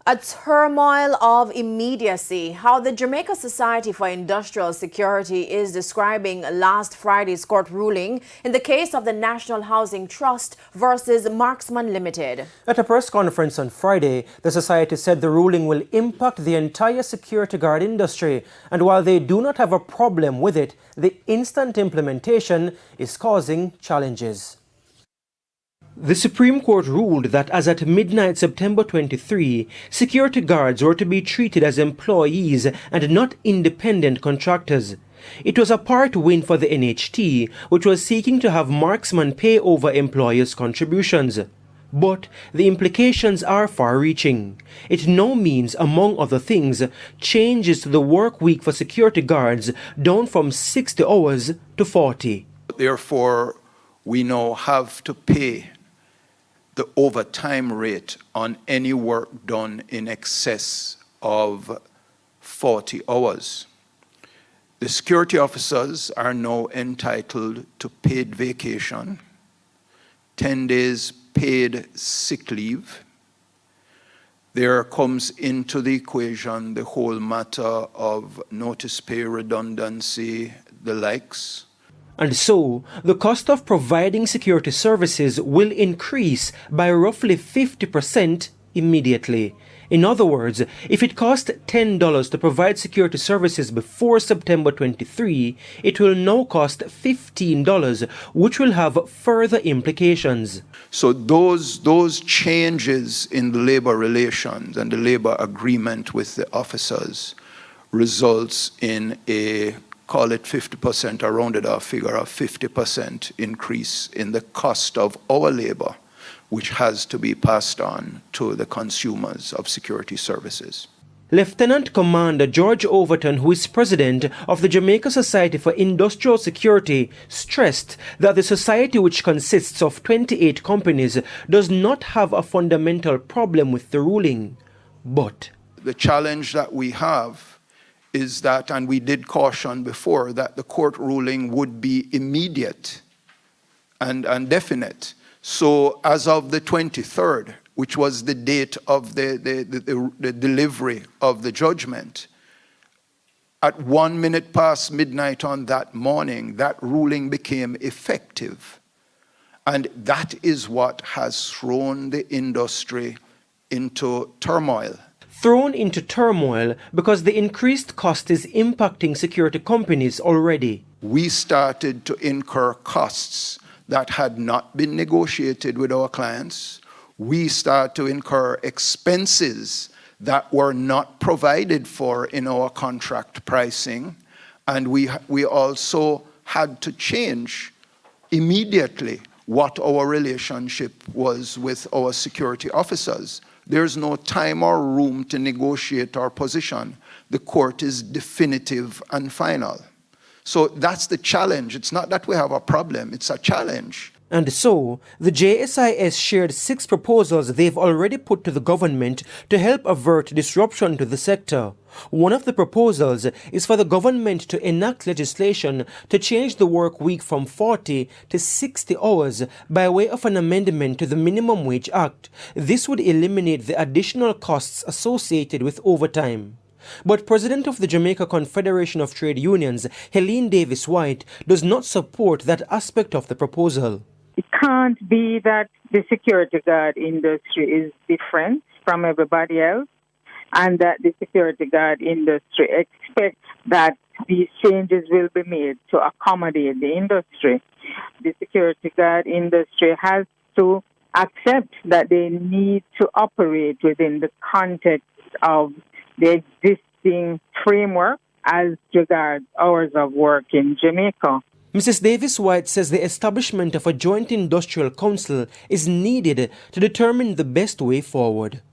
A turmoil of immediacy, how the Jamaica Society for Industrial Security is describing last Friday's court ruling in the case of the National Housing Trust versus Marksman Limited. At a press conference on Friday, the society said the ruling will impact the entire security guard industry, and while they do not have a problem with it, the instant implementation is causing challenges. The Supreme Court ruled that as at midnight September 23, security guards were to be treated as employees and not independent contractors. It was a part win for the NHT, which was seeking to have marksmen pay over employers' contributions. But the implications are far-reaching. It now means, among other things, changes to the work week for security guards down from 60 hours to 40. Therefore, we now have to pay the overtime rate on any work done in excess of 40 hours. The security officers are now entitled to paid vacation, 10 days paid sick leave. There comes into the equation the whole matter of notice pay redundancy, the likes. And so, the cost of providing security services will increase by roughly 50% immediately. In other words, if it cost $10 to provide security services before September 23, it will now cost $15, which will have further implications. So those changes in the labor relations and the labor agreement with the officers results in a, call it 50%, a rounded off figure of 50% increase in the cost of our labor, which has to be passed on to the consumers of security services. Lieutenant Commander George Overton, who is president of the Jamaica Society for Industrial Security, stressed that the society, which consists of 28 companies, does not have a fundamental problem with the ruling. But the challenge that we have is that, and we did caution before, that the court ruling would be immediate and definite. So as of the 23rd, which was the date of the delivery of the judgment, at 1 minute past midnight on that morning, that ruling became effective. And that is what has thrown the industry into turmoil. Thrown into turmoil because the increased cost is impacting security companies already. We started to incur costs that had not been negotiated with our clients. We start to incur expenses that were not provided for in our contract pricing. And we also had to change immediately what our relationship was with our security officers. There's no time or room to negotiate our position. The court is definitive and final. So that's the challenge. It's not that we have a problem, it's a challenge. And so, the JSIS shared 6 proposals they've already put to the government to help avert disruption to the sector. One of the proposals is for the government to enact legislation to change the work week from 40 to 60 hours by way of an amendment to the Minimum Wage Act. This would eliminate the additional costs associated with overtime. But President of the Jamaica Confederation of Trade Unions, Helene Davis White, does not support that aspect of the proposal. It can't be that the security guard industry is different from everybody else and that the security guard industry expects that these changes will be made to accommodate the industry. The security guard industry has to accept that they need to operate within the context of the existing framework as regards hours of work in Jamaica. Mrs. Davis White says the establishment of a joint industrial council is needed to determine the best way forward.